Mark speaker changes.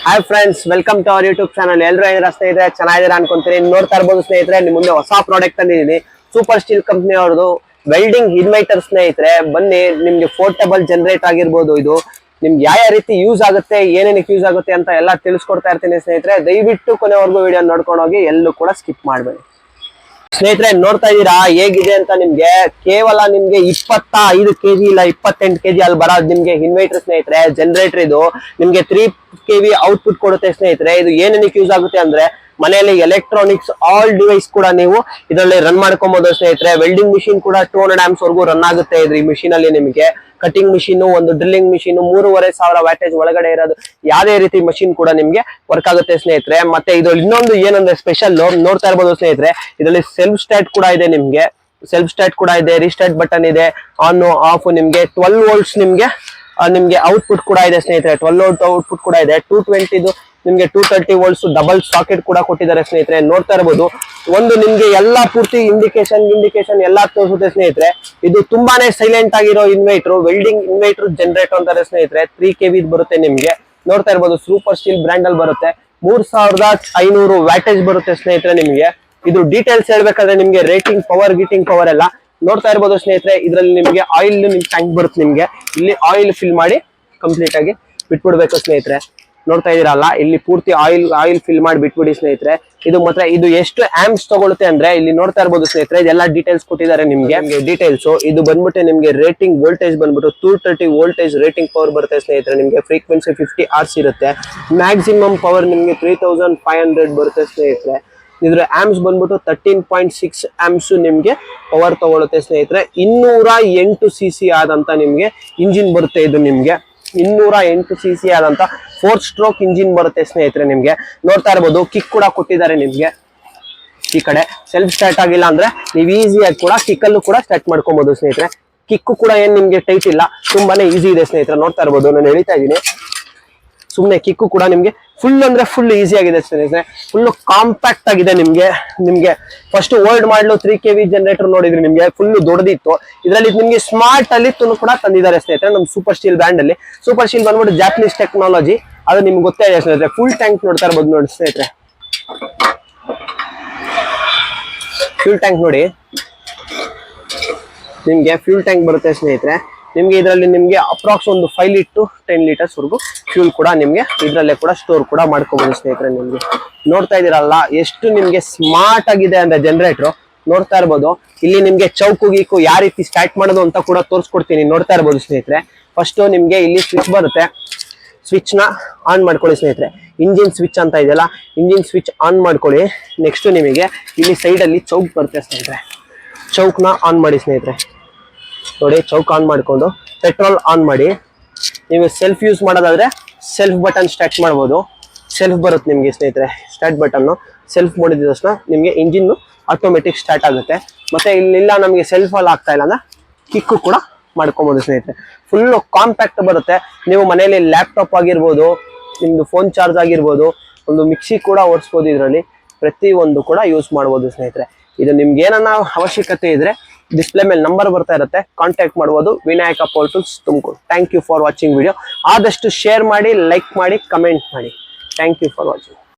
Speaker 1: Hi friends, welcome to our YouTube channel. ಎಲ್ಲರೂ ಏನಾರ ಸ್ನೇಹಿತರೆ ಚೆನ್ನಾಗಿದ್ದೀರಾ ಅನ್ಕೊಂತೀನಿ. ನೋಡ್ತಾ ಇರ್ಬೋದು ಸ್ನೇಹಿತರೆ, ನಿಮ್ ಮುಂದೆ ಹೊಸ ಪ್ರಾಡಕ್ಟ್ ತಂದಿದ್ದೀನಿ. ಸೂಪರ್ ಸ್ಟೀಲ್ ಕಂಪ್ನಿ ಅವ್ರದ್ದು ವೆಲ್ಡಿಂಗ್ ಇನ್ವೈಟರ್ ಸ್ನೇಹಿತರೆ. ಬನ್ನಿ, ನಿಮ್ಗೆ ಪೋರ್ಟಬಲ್ ಜನರೇಟ್ ಆಗಿರ್ಬೋದು. ಇದು ನಿಮ್ಗೆ ಯಾವ ರೀತಿ ಯೂಸ್ ಆಗುತ್ತೆ, ಏನೇನಕ್ಕೆ ಯೂಸ್ ಆಗುತ್ತೆ ಅಂತ ಎಲ್ಲ ತಿಳಿಸ್ಕೊಡ್ತಾ ಇರ್ತೀನಿ ಸ್ನೇಹಿತರೆ. ದಯವಿಟ್ಟು ಕೊನೆವರೆಗೂ ವಿಡಿಯೋ ನೋಡ್ಕೊಂಡು ಹೋಗಿ, ಎಲ್ಲೂ ಕೂಡ ಸ್ಕಿಪ್ ಮಾಡಬೇಡಿ ಸ್ನೇಹಿತರೆ. ನೋಡ್ತಾ ಇದ್ದೀರಾ ಹೇಗಿದೆ ಅಂತ. ನಿಮ್ಗೆ ಕೇವಲ ನಿಮ್ಗೆ 25 kg ಇಲ್ಲ 28 kg ಅಲ್ಲಿ ಬರೋದು ನಿಮ್ಗೆ ಇನ್ವೈಟರ್ ಸ್ನೇಹಿತರೆ. ಜನರೇಟರ್ ಇದು ನಿಮ್ಗೆ 3 kV ಔಟ್ಪುಟ್ ಕೊಡುತ್ತೆ ಸ್ನೇಹಿತರೆ. ಇದು ಏನೇನಕ್ಕೆ ಯೂಸ್ ಆಗುತ್ತೆ ಅಂದ್ರೆ, ಮನೆಯಲ್ಲಿ ಎಲೆಕ್ಟ್ರಾನಿಕ್ಸ್ ಆಲ್ ಡಿವೈಸ್ ಕೂಡ ನೀವು ಇದರಲ್ಲಿ ರನ್ ಮಾಡ್ಕೊಬಹುದು ಸ್ನೇಹಿತರೆ. ವೆಲ್ಡಿಂಗ್ ಮಿಷಿನ್ ಕೂಡ 200 amps ವರೆಗೂ ರನ್ ಆಗುತ್ತೆ ಇದ್ರ ಈ ಮಿಷಿನ್ ಅಲ್ಲಿ. ನಿಮಗೆ ಕಟಿಂಗ್ ಮಿಷಿನ್, ಒಂದು ಡ್ರಿಲ್ಲಿಂಗ್ ಮಿಷಿನ್, 3500 ವ್ಯಾಟೇಜ್ ಒಳಗಡೆ ಇರೋದು ಯಾವುದೇ ರೀತಿ ಮಷಿನ್ ಕೂಡ ನಿಮ್ಗೆ ವರ್ಕ್ ಆಗುತ್ತೆ ಸ್ನೇಹಿತರೆ. ಮತ್ತೆ ಇದ್ರಲ್ಲಿ ಇನ್ನೊಂದು ಏನಂದ್ರೆ ಸ್ಪೆಷಲ್, ನೋಡ್ತಾ ಇರ್ಬೋದು ಸ್ನೇಹಿತರೆ, ಇದರಲ್ಲಿ ಸೆಲ್ಫ್ ಸ್ಟಾರ್ಟ್ ಕೂಡ ಇದೆ. ನಿಮ್ಗೆ ಸೆಲ್ಫ್ ಸ್ಟಾರ್ಟ್ ಕೂಡ ಇದೆ, ರೀಸ್ಟಾರ್ಟ್ ಬಟನ್ ಇದೆ, ಆನ್ ಆಫ್. ನಿಮ್ಗೆ 12 volts ನಿಮ್ಗೆ ಔಟ್ಪುಟ್ ಕೂಡ ಇದೆ ಸ್ನೇಹಿತರೆ. 12 volt ಔಟ್ಪುಟ್ ಕೂಡ ಇದೆ. 220 ನಿಮ್ಗೆ 230 volts ಡಬಲ್ ಸಾಕೆಟ್ ಕೂಡ ಕೊಟ್ಟಿದ್ದಾರೆ ಸ್ನೇಹಿತರೆ. ನೋಡ್ತಾ ಇರಬಹುದು, ಒಂದು ನಿಮ್ಗೆ ಎಲ್ಲಾ ಪೂರ್ತಿ ಇಂಡಿಕೇಶನ್ ಎಲ್ಲಾ ತೋರಿಸುತ್ತೆ ಸ್ನೇಹಿತರೆ. ಇದು ತುಂಬಾನೇ ಸೈಲೆಂಟ್ ಆಗಿರೋ ಇನ್ವೈಟರ್, ವೆಲ್ಡಿಂಗ್ ಇನ್ವೈಟರ್ ಜನರೇಟರ್ ಅಂತಾರೆ ಸ್ನೇಹಿತರೆ. 3 kV ಬರುತ್ತೆ ನಿಮ್ಗೆ. ನೋಡ್ತಾ ಇರಬಹುದು, ಸೂಪರ್ ಸ್ಟೀಲ್ ಬ್ರ್ಯಾಂಡ್ ಅಲ್ಲಿ ಬರುತ್ತೆ. 3500 ವ್ಯಾಟೇಜ್ ಬರುತ್ತೆ ಸ್ನೇಹಿತರೆ ನಿಮ್ಗೆ. ಇದು ಡೀಟೇಲ್ಸ್ ಹೇಳ್ಬೇಕಾದ್ರೆ ನಿಮ್ಗೆ ರೇಟಿಂಗ್ ಪವರ್, ಗೀಟಿಂಗ್ ಪವರ್ ಎಲ್ಲ ನೋಡ್ತಾ ಇರ್ಬೋದು ಸ್ನೇಹಿತರೆ. ಇದರಲ್ಲಿ ನಿಮ್ಗೆ ಆಯಿಲ್ ನಿಮ್ ಟ್ಯಾಂಕ್ ಬರುತ್ತೆ. ನಿಮ್ಗೆ ಇಲ್ಲಿ ಆಯಿಲ್ ಫಿಲ್ ಮಾಡಿ ಕಂಪ್ಲೀಟ್ ಆಗಿ ಬಿಟ್ಬಿಡ್ಬೇಕು ಸ್ನೇಹಿತರೆ. ನೋಡ್ತಾ ಇದೀರಲ್ಲ, ಇಲ್ಲಿ ಪೂರ್ತಿ ಆಯಿಲ್ ಫಿಲ್ ಮಾಡಿ ಬಿಟ್ಬಿಡಿ ಸ್ನೇಹಿತರೆ. ಇದು ಮಾತ್ರ ಇದು ಎಷ್ಟು ಆಂಪ್ಸ್ ತಗೊಳುತ್ತೆ ಅಂದ್ರೆ, ಇಲ್ಲಿ ನೋಡ್ತಾ ಇರ್ಬೋದು ಸ್ನೇಹಿತರೆ, ಇದೆಲ್ಲ ಡೀಟೇಲ್ಸ್ ಕೊಟ್ಟಿದ್ದಾರೆ ನಿಮ್ಗೆ ಡೀಟೇಲ್ಸ್. ಇದು ಬಂದ್ಬಿಟ್ಟು ನಿಮ್ಗೆ ರೇಟಿಂಗ್ ವೋಲ್ಟೇಜ್ ಬಂದ್ಬಿಟ್ಟು 230 ವೋಲ್ಟೇಜ್ ರೇಟಿಂಗ್ ಪವರ್ ಬರುತ್ತೆ ಸ್ನೇಹಿತರೆ. ನಿಮ್ಗೆ ಫ್ರೀಕ್ವೆನ್ಸಿ 50 Hz ಇರುತ್ತೆ. ಮ್ಯಾಕ್ಸಿಮಮ್ ಪವರ್ ನಿಮ್ಗೆ 3500 ಬರುತ್ತೆ ಸ್ನೇಹಿತರೆ. ಇದ್ರ ಆಮ್ಸ್ ಬಂದ್ಬಿಟ್ಟು 13.6 amps ನಿಮ್ಗೆ ಪವರ್ ತಗೊಳುತ್ತೆ ಸ್ನೇಹಿತರೆ. 208 cc ಆದಂತ ನಿಮ್ಗೆ ಇಂಜಿನ್ ಬರುತ್ತೆ. ಇದು ನಿಮ್ಗೆ 208 cc ಆದಂತ 4 stroke ಇಂಜಿನ್ ಬರುತ್ತೆ ಸ್ನೇಹಿತರೆ. ನಿಮ್ಗೆ ನೋಡ್ತಾ ಇರ್ಬೋದು, ಕಿಕ್ ಕೂಡ ಕೊಟ್ಟಿದ್ದಾರೆ ನಿಮ್ಗೆ. ಈ ಕಡೆ ಸೆಲ್ಫ್ ಸ್ಟಾರ್ಟ್ ಆಗಿಲ್ಲ ಅಂದ್ರೆ ನೀವು ಈಸಿಯಾಗಿ ಕೂಡ ಕಿಕ್ಕಲ್ಲೂ ಕೂಡ ಸ್ಟಾರ್ಟ್ ಮಾಡ್ಕೊಬಹುದು ಸ್ನೇಹಿತರೆ. ಕಿಕ್ಕು ಕೂಡ ಏನ್ ನಿಮ್ಗೆ ಟೈಟ್ ಇಲ್ಲ, ತುಂಬಾನೇ ಈಸಿ ಇದೆ ಸ್ನೇಹಿತರೆ. ನೋಡ್ತಾ ಇರ್ಬೋದು, ನಾನು ಹೇಳ್ತಾ ಇದ್ದೀನಿ. ಸುಮ್ನೆ ಕಿಕ್ಕು ಕೂಡ ನಿಮ್ಗೆ ಫುಲ್ ಅಂದ್ರೆ ಫುಲ್ ಈಸಿ ಆಗಿದೆ ಸ್ನೇಹಿತರೆ. ಫುಲ್ ಕಾಂಪ್ಯಾಕ್ಟ್ ಆಗಿದೆ ನಿಮ್ಗೆ ಫಸ್ಟ್ ಓಲ್ಡ್ ಮಾಡಲು 3 kV ಜನರೇಟರ್ ನೋಡಿದ್ರಿ, ನಿಮ್ಗೆ ಫುಲ್ ದೊಡ್ಡದಿತ್ತು. ಇದರಲ್ಲಿ ನಿಮ್ಗೆ ಸ್ಮಾರ್ಟ್ ಅಲ್ಲಿ ಕೂಡ ತಂದಿದ್ದಾರೆ ಸ್ನೇಹಿತರೆ, ನಮ್ಮ ಸೂಪರ್ ಸ್ಟೀಲ್ ಬ್ರ್ಯಾಂಡ್ ಅಲ್ಲಿ. ಸೂಪರ್ ಸ್ಟೀಲ್ ಬಂದ್ಬಿಟ್ಟು ಜಾಪನೀಸ್ ಟೆಕ್ನಾಲಜಿ, ಅದು ನಿಮ್ಗೆ ಗೊತ್ತೇ ಇದೆ ಸ್ನೇಹಿತರೆ. ಫುಲ್ ಟ್ಯಾಂಕ್ ನೋಡ್ತಾ ಇರ್ಬೋದು ನೋಡಿ ಸ್ನೇಹಿತರೆ. ಫ್ಯೂಲ್ ಟ್ಯಾಂಕ್ ನೋಡಿ, ನಿಮ್ಗೆ ಫ್ಯೂಲ್ ಟ್ಯಾಂಕ್ ಬರುತ್ತೆ ಸ್ನೇಹಿತರೆ. ನಿಮ್ಗೆ ಇದರಲ್ಲಿ ನಿಮ್ಗೆ ಅಪ್ರಾಕ್ಸ್ ಒಂದು 5 to 10 liters ವರೆಗೂ ಫ್ಯೂಲ್ ಕೂಡ ನಿಮ್ಗೆ ಇದ್ರಲ್ಲೇ ಕೂಡ ಸ್ಟೋರ್ ಕೂಡ ಮಾಡ್ಕೋಬಹುದು ಸ್ನೇಹಿತರೆ. ನಿಮ್ಗೆ ನೋಡ್ತಾ ಇದೀರಲ್ಲ ಎಷ್ಟು ನಿಮ್ಗೆ ಸ್ಮಾರ್ಟ್ ಆಗಿದೆ ಅಂದ್ರೆ ಜನರೇಟರ್. ನೋಡ್ತಾ ಇರ್ಬೋದು, ಇಲ್ಲಿ ನಿಮ್ಗೆ ಚೌಕು ಗೀಕು ಯಾವ ರೀತಿ ಸ್ಟಾರ್ಟ್ ಮಾಡೋದು ಅಂತ ಕೂಡ ತೋರಿಸ್ಕೊಡ್ತೀನಿ. ನೋಡ್ತಾ ಇರ್ಬೋದು ಸ್ನೇಹಿತರೆ. ಫಸ್ಟ್ ನಿಮ್ಗೆ ಇಲ್ಲಿ ಸ್ವಿಚ್ ಬರುತ್ತೆ, ಸ್ವಿಚ್ ನ ಆನ್ ಮಾಡ್ಕೊಳ್ಳಿ ಸ್ನೇಹಿತರೆ. ಇಂಜಿನ್ ಸ್ವಿಚ್ ಅಂತ ಇದೆಯಲ್ಲ, ಇಂಜಿನ್ ಸ್ವಿಚ್ ಆನ್ ಮಾಡ್ಕೊಳ್ಳಿ. ನೆಕ್ಸ್ಟ್ ನಿಮಗೆ ಇಲ್ಲಿ ಸೈಡ್ ಅಲ್ಲಿ ಚೌಕ್ ಬರುತ್ತೆ ಸ್ನೇಹಿತರೆ. ಚೌಕ್ ನ ಆನ್ ಮಾಡಿ ಸ್ನೇಹಿತರೆ. ನೋಡಿ, ಚೌಕ್ ಆನ್ ಮಾಡ್ಕೊಂಡು ಪೆಟ್ರೋಲ್ ಆನ್ ಮಾಡಿ. ನೀವು ಸೆಲ್ಫ್ ಯೂಸ್ ಮಾಡೋದಾದ್ರೆ ಸೆಲ್ಫ್ ಬಟನ್ ಸ್ಟಾರ್ಟ್ ಮಾಡ್ಬೋದು. ಸೆಲ್ಫ್ ಬರುತ್ತೆ ನಿಮ್ಗೆ ಸ್ನೇಹಿತರೆ, ಸ್ಟಾರ್ಟ್ ಬಟನ್ ಸೆಲ್ಫ್ ಮಾಡಿದ ತಕ್ಷಣ ನಿಮ್ಗೆ ಇಂಜಿನ್ ಆಟೋಮೆಟಿಕ್ ಸ್ಟಾರ್ಟ್ ಆಗುತ್ತೆ. ಮತ್ತೆ ಇಲ್ಲಿಲ್ಲ ನಮಗೆ ಸೆಲ್ಫ್ ಅಲ್ಲಿ ಆಗ್ತಾ ಇಲ್ಲ ಅಂದ್ರೆ ಕಿಕ್ಕು ಕೂಡ ಮಾಡ್ಕೊಬೋದು ಸ್ನೇಹಿತರೆ. ಫುಲ್ ಕಾಂಪ್ಯಾಕ್ಟ್ ಬರುತ್ತೆ. ನೀವು ಮನೆಯಲ್ಲಿ ಲ್ಯಾಪ್ಟಾಪ್ ಆಗಿರ್ಬೋದು, ನಿಮ್ದು ಫೋನ್ ಚಾರ್ಜ್ ಆಗಿರ್ಬೋದು, ಒಂದು ಮಿಕ್ಸಿ ಕೂಡ ಓಡಿಸ್ಬೋದು. ಇದರಲ್ಲಿ ಪ್ರತಿ ಒಂದು ಕೂಡ ಯೂಸ್ ಮಾಡ್ಬೋದು ಸ್ನೇಹಿತರೆ. ಇದು ನಿಮ್ಗೆ ಏನನ್ನ ಅವಶ್ಯಕತೆ ಇದ್ರೆ ಡಿಸ್ಪ್ಲೇ ಮೇಲೆ ನಂಬರ್ ಬರ್ತಾ ಇರುತ್ತೆ, ಕಾಂಟ್ಯಾಕ್ಟ್ ಮಾಡ್ಬೋದು. Vinayaka power tools, Tumakuru. Thank you for watching video. ಆದಷ್ಟು ಶೇರ್ ಮಾಡಿ, ಲೈಕ್ ಮಾಡಿ, ಕಮೆಂಟ್ ಮಾಡಿ. Thank you for watching.